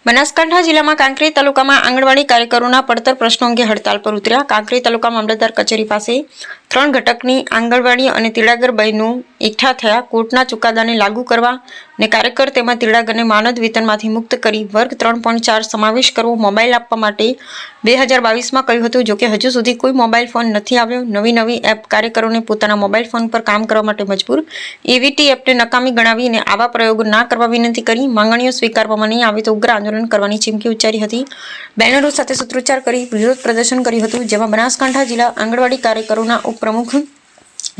બનાસકાંઠા જિલ્લામાં કાંકરેજ તાલુકામાં આંગણવાડી કાર્યકરોના પડતર પ્રશ્નો અંગે હડતાલ પર ઉતર્યા। કાંકરેજ તાલુકા મામલતદાર કચેરી પાસે 3 ઘટકની આંગણવાડી અને તેડાગર બહેનો એકઠા થયા। કોર્ટના ચુકાદાને લાગુ કરવા અને કાર્યકર તેમજ તેડાગરને માનદ વેતનમાંથી મુક્ત કરી વર્ગ 3.4 સમાવેશ કરવો, મોબાઈલ આપવા માટે 2022માં કહ્યું હતું। જોકે હજુ સુધી કોઈ મોબાઈલ ફોન નથી આવ્યો। નવી એપ કાર્યકરોને પોતાના મોબાઈલ ફોન પર કામ કરવા માટે મજબૂર। એવીટી એપને નકામી ગણાવીને આવા પ્રયોગો ના કરવા વિનંતી કરી। માંગણીઓ સ્વીકારવામાં નહીં આવે તો ઉગ્ર આંદોલન કરવાની ચીમકી ઉચ્ચારી હતી। બેનરો સાથે સૂત્રોચ્ચાર કરી વિરોધ પ્રદર્શન કર્યું હતું, જેમાં બનાસકાંઠા જિલ્લા આંગણવાડી કાર્યકરોના ઉપપ્રમુખ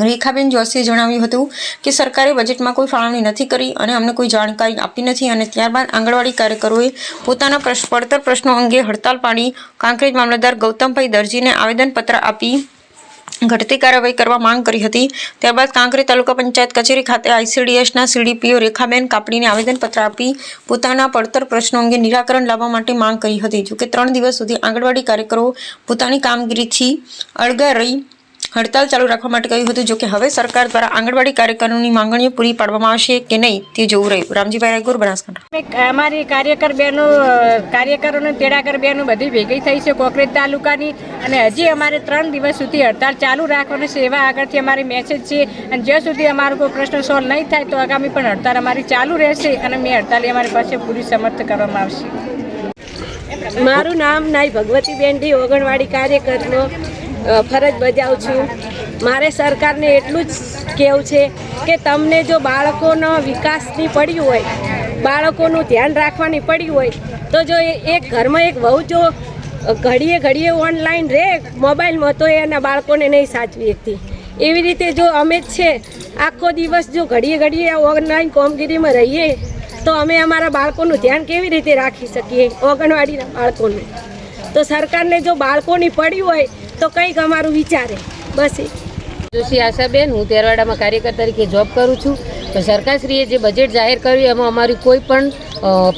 રેખાબેન જોશીએ જણાવ્યું હતું કે સરકારે બજેટમાં કોઈ ફાળવણી નથી કરી અને અમને કોઈ જાણકારી આપી નથી। અને ત્યારબાદ આંગણવાડી કાર્યકરોએ પોતાના પડતર પ્રશ્નો અંગે હડતાલ પાડી કાંકરેજ મામલતદાર ગૌતમભાઈ દરજીને આવેદનપત્ર આપી ઘટતી કાર્યવાહી કરવા માંગ કરી હતી। ત્યારબાદ કાંકરેજ તાલુકા પંચાયત કચેરી ખાતે ICDSના CDPO રેખાબેન કાપડીને આવેદનપત્ર આપી પોતાના પડતર પ્રશ્નો અંગે નિરાકરણ લાવવા માટે માંગ કરી હતી। જોકે 3 દિવસ સુધી આંગણવાડી કાર્યકરો પોતાની કામગીરીથી અળગા રહી હડતાલ ચાલુ રાખવા માટે કહ્યું હતું। જોકે હવે સરકાર દ્વારા આંગણવાડી કાર્યકરોની માંગણીઓ પૂરી પાડવામાં આવશે કે નહીં તે જોવું રહ્યું। રામજીભાઈ રાયગોર, બનાસકાંઠા। અમારી કાર્યકરોને તેડાગર બહેનો બધી ભેગી થઈ છે કાંકરેજ તાલુકાની, અને હજી અમારે 3 દિવસ સુધી હડતાલ ચાલુ રાખવાની છે એવા આગળથી અમારી મેસેજ છે। અને જ્યાં સુધી અમારો કોઈ પ્રશ્ન સોલ્વ નહીં થાય તો આગામી પણ હડતાલ અમારી ચાલુ રહેશે અને હડતાલ અમારી પાસે પૂરી સમર્થ કરવામાં આવશે। મારું નામ નાઈ ભગવતી બેનડી, આંગણવાડી કાર્યકરનો ફરજ બજાવું છું। મારે સરકારને એટલું જ કહેવું છે કે તમને જો બાળકોનો વિકાસની પડ્યું હોય, બાળકોનું ધ્યાન રાખવાની પડ્યું હોય, તો જો એક ઘરમાં એક વહુ જો ઘડીએ ઓનલાઈન રહે મોબાઈલમાં તો એના બાળકોને નહીં સાચવી શકતી। એવી રીતે જો અમે જ છે આખો દિવસ જો ઘડીએ ઓનલાઈન કામગીરીમાં રહીએ તો અમે અમારા બાળકોનું ધ્યાન કેવી રીતે રાખી શકીએ, આંગણવાડીના બાળકોનું? તો સરકારને જો બાળકોની પડ્યું હોય તો કંઈક અમારું વિચારે। બસ જોશી આશાબેન, હું તેરવાડામાં કાર્યકર તરીકે જોબ કરું છું। તો સરકારશ્રીએ જે બજેટ જાહેર કર્યું એમાં અમારી કોઈ પણ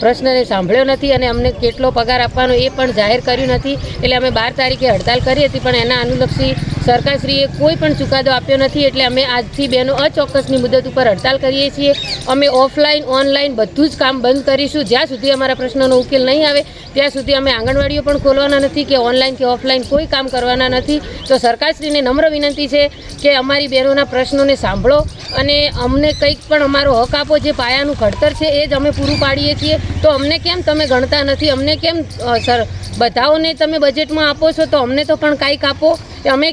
પ્રશ્નને સાંભળ્યો નથી અને અમને કેટલો પગાર આપવાનો એ પણ જાહેર કર્યું નથી। એટલે અમે 12 તારીખે હડતાલ કરી હતી, પણ એના અનુલક્ષી સરકારશ્રીએ કોઈ પણ ચુકાદો આપ્યો નથી। એટલે અમે આજથી બેનો અચોક્કસની મુદત ઉપર હડતાલ કરીએ છીએ। અમે ઓફલાઈન ઓનલાઈન બધું જ કામ બંધ કરીશું જ્યાં સુધી અમારા પ્રશ્નોનો ઉકેલ નહીં આવે ત્યાં સુધી અમે આંગણવાડીઓ પણ ખોલવાના નથી કે ઓનલાઈન કે ઓફલાઈન કોઈ કામ કરવાના નથી। તો સરકારશ્રીને નમ્ર વિનંતી છે કે અમારી બહેનોના પ્રશ્નોને સાંભળો અને અમને કંઈક પણ અમારો હક આપો। જે પાયાનું ઘડતર છે એ જ અમે પૂરું પાડીએ છીએ, તો અમને કેમ તમે ગણતા નથી? અમને કેમ બધાઓને તમે બજેટમાં આપો છો તો અમને તો પણ કાંઈક આપો। અમે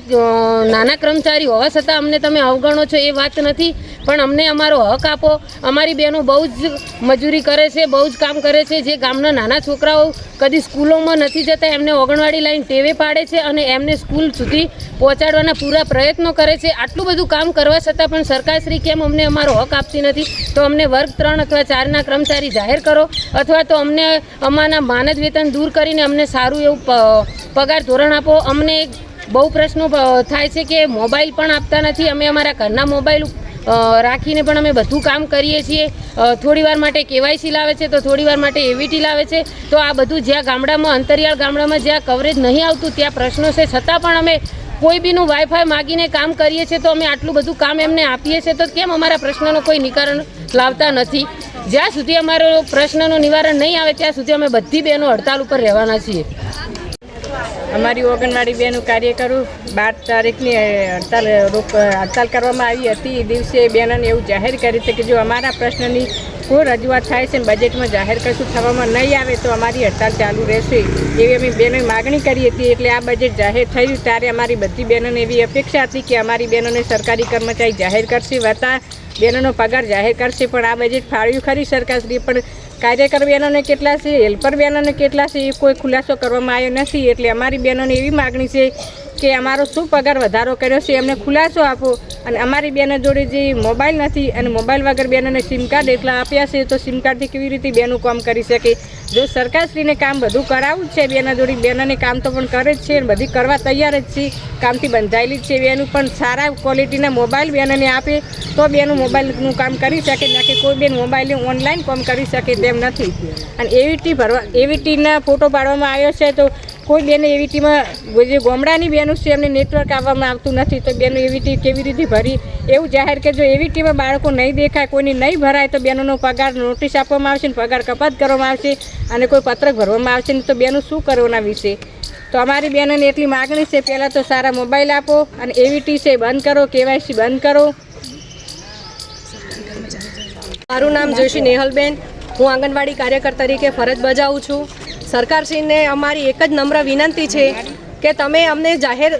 નાના કર્મચારી હોવા છતાં અમને તમે અવગણો છો એ વાત નથી, પણ અમને અમારો હક આપો। અમારી બહેનો બહુ જ મજૂરી કરે છે, બહુ જ કામ કરે છે। જે ગામના નાના છોકરાઓ કદી સ્કૂલોમાં નથી જતા એમને આંગણવાડી લાઈન ટેવે પાડે છે અને એમને સ્કૂલ સુધી પહોંચાડવાના પૂરા પ્રયત્નો કરે છે। આટલું બધું કામ કરવા છતાં પણ સરકારશ્રી કેમ અમને અમારો હક આપતી નથી? તો અમને વર્ગ 3 અથવા 4ના કર્મચારી જાહેર કરો, અથવા તો અમને અમારા માનદ વેતન દૂર કરીને અમને સારું એવું પગાર ધોરણ આપો। અમને બહુ પ્રશ્નો થાય છે કે મોબાઈલ પણ આપતા નથી। અમે અમારા ઘરના મોબાઈલ રાખીને પણ અમે બધું કામ કરીએ છીએ। થોડી વાર માટે KYC લાવે છે તો થોડી વાર માટે એવીટી લાવે છે। તો આ બધું જ્યાં ગામડામાં, અંતરિયાળ ગામડામાં જ્યાં કવરેજ નહીં આવતું ત્યાં પ્રશ્નો છે, છતાં પણ અમે કોઈ બીનું વાઈફાઈ માગીને કામ કરીએ છીએ। તો અમે આટલું બધું કામ એમને આપીએ છીએ તો કેમ અમારા પ્રશ્નનો કોઈ નિવારણ લાવતા નથી? જ્યાં સુધી અમારો પ્રશ્નનું નિવારણ નહીં આવે ત્યાં સુધી અમે બધી બહેનો હડતાલ ઉપર રહેવાના છીએ। અમારી આંગણવાડી બહેનો કાર્યકરો 12 તારીખની હડતાલ કરવામાં આવી હતી। એ દિવસે બહેનોને એવું જાહેર કર્યું છે કે જો અમારા પ્રશ્નની કોઈ રજૂઆત થાય છે ને બજેટમાં જાહેર કશું થવામાં નહીં આવે તો અમારી હડતાલ ચાલુ રહેશે એવી અમે બહેનોએ માગણી કરી હતી। એટલે આ બજેટ જાહેર થયું ત્યારે અમારી બધી બહેનોને એવી અપેક્ષા હતી કે અમારી બહેનોને સરકારી કર્મચારી જાહેર કરશે, વત્તા બહેનોનો પગાર જાહેર કરશે। પણ આ બજેટ ફાળવ્યું ખરી સરકારશ્રીએ, પણ કાર્યકર બહેનોને કેટલા છે, હેલ્પર બહેનોને કેટલા છે એ કોઈ ખુલાસો કરવામાં આવ્યો નથી। એટલે અમારી બહેનોને એવી માગણી છે કે અમારો શું પગાર વધારો કર્યો છે એમને ખુલાસો આપો। અને અમારી બહેનો જોડે જે મોબાઈલ નથી અને મોબાઈલ વગર બહેનોને સિમ કાર્ડ એટલા આપ્યા છે તો સિમ કાર્ડથી કેવી રીતે બહેનો કામ કરી શકે? જો સરકારશ્રીને કામ બધું કરાવવું જ છે બહેનો જોડે, બહેનોને કામ તો પણ કરે જ છે, બધી કરવા તૈયાર જ છે, કામથી બંધાયેલી જ છે બહેનો, પણ સારા ક્વોલિટીના મોબાઈલ બહેનોને આપે તો બહેનો મોબાઈલનું કામ કરી શકે, ના કે કોઈ બેન મોબાઈલને ઓનલાઈન કામ કરી શકે તેમ નથી। અને એવીટીના ફોટો પાડવામાં આવ્યો છે તો કોઈ બેન એવીટીમાં જે ગામડાની બહેનો છે એમને નેટવર્ક આવવામાં આવતું નથી, તો બેનો એવીટી કેવી રીતે ભરી? એવું જાહેર કે જો એવીટીમાં બાળકો નહીં દેખાય, કોઈની નહીં ભરાય તો બેનોનો પગાર નોટિસ આપવામાં આવશે ને પગાર કપાત કરવામાં આવશે અને કોઈ પત્રક ભરવામાં આવશે ને તો બેનો શું કરવાના વિશે. તો અમારી બહેનોને એટલી માગણી છે, પહેલાં તો સારા મોબાઈલ આપો અને એવીટી છે બંધ કરો, કેવાયસી બંધ કરો. મારું નામ જોશી નેહલબેન, હું આંગણવાડી કાર્યકર તરીકે ફરજ બજાવું છું. સરકારશ્રીને અમારી એક જ નમ્ર વિનંતી છે કે તમે અમને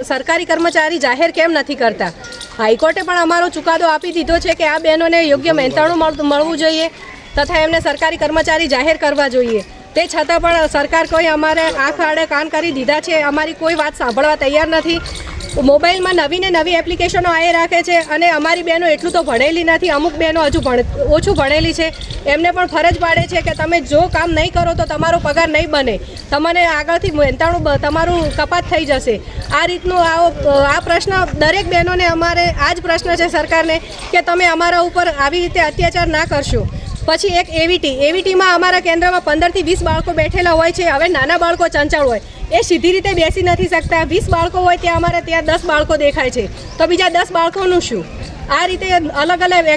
સરકારી કર્મચારી જાહેર કેમ નથી કરતા. હાઈકોર્ટે પણ અમારો ચુકાદો આપી દીધો છે કે આ બહેનોને યોગ્ય મહેનતાણું મળવું જોઈએ તથા એમને સરકારી કર્મચારી જાહેર કરવા જોઈએ. તે છતાં પણ સરકાર કોઈ અમારે આંખ આડે કાન કરી દીધા છે, અમારી કોઈ વાત સાંભળવા તૈયાર નથી. મોબાઈલમાં નવી ને નવી એપ્લિકેશનો આવી રાખે છે અને અમારી બહેનો એટલું તો ભણેલી નથી, અમુક બહેનો હજુ ઓછું ભણેલી છે, એમને પણ ફરજ પાડે છે કે તમે જો કામ નહીં કરો તો તમારો પગાર નહીં બને, તમને આગળથી મહેનતાણું તમારું કપાત થઈ જશે. આ રીતનું આ પ્રશ્ન દરેક બહેનોને અમારે આ જ પ્રશ્ન છે સરકારને કે તમે અમારા ઉપર આવી રીતે અત્યાચાર ના કરશો. પછી એક એવીટીમાં અમારા કેન્દ્રમાં 15 થી 20 બાળકો બેઠેલા હોય છે. હવે નાના બાળકો ચંચળ હોય, એ સીધી રીતે બેસી નથી શકતા. 20 બાળકો હોય ત્યાં અમારે ત્યાં 10 બાળકો દેખાય છે, તો બીજા 10 બાળકોનું શું? આ રીતે અલગ અલગ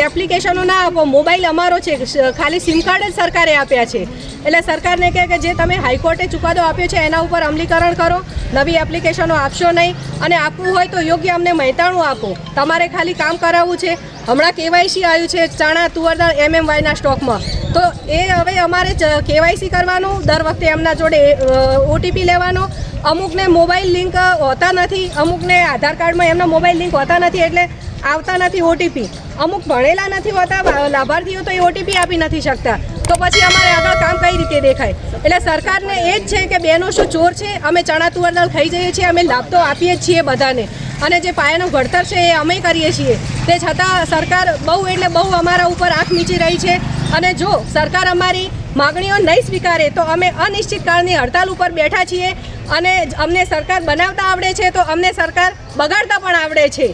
એપ્લિકેશનો ના આપો. મોબાઈલ અમારો છે, ખાલી સિમ કાર્ડ જ સરકારે આપ્યા છે. એટલે સરકારને કહે કે જે તમે હાઈકોર્ટે ચુકાદો આપ્યો છે એના ઉપર અમલીકરણ કરો, નવી એપ્લિકેશનો આપશો નહીં અને આપવું હોય તો યોગ્ય અમને મહેનતાણું આપો. તમારે ખાલી કામ કરાવવું છે. હમણાં કેવાયસી આવ્યું છે ચણા, તુવર દાળ, MMYના સ્ટોકમાં, તો એ હવે અમારે કેવાયસી કરવાનું, દર વખતે એમના જોડે OTP લેવાનો. અમુકને મોબાઈલ લિંક હોતા નથી, અમુકને આધાર કાર્ડમાં એમના મોબાઈલ લિંક હોતા નથી એટલે આવતા નથી OTP. અમુક ભણેલા નથી હોતા લાભાર્થીઓ, તો એ OTP આપી નથી શકતા. તો પછી અમારે આગળ કામ કઈ રીતે દેખાય? એટલે સરકારને એ જ છે કે બહેનો શું ચોર છે? અમે ચણા તુવર દાળ ખાઈ જઈએ છીએ, અમે લાભ તો આપીએ જ છીએ બધાને, અને જે પાયાનું ઘડતર છે એ અમે કરીએ છીએ. તે છતાં સરકાર બહુ એટલે બહુ અમારા ઉપર આંખ મીચી રહી છે. અને જો સરકાર અમારી માગણીઓ નહીં સ્વીકારે તો અમે અનિશ્ચિત કાળની હડતાલ ઉપર બેઠા છીએ. અને અમને સરકાર બનાવતા આવડે છે તો અમને સરકાર બગાડતા પણ આવડે છે.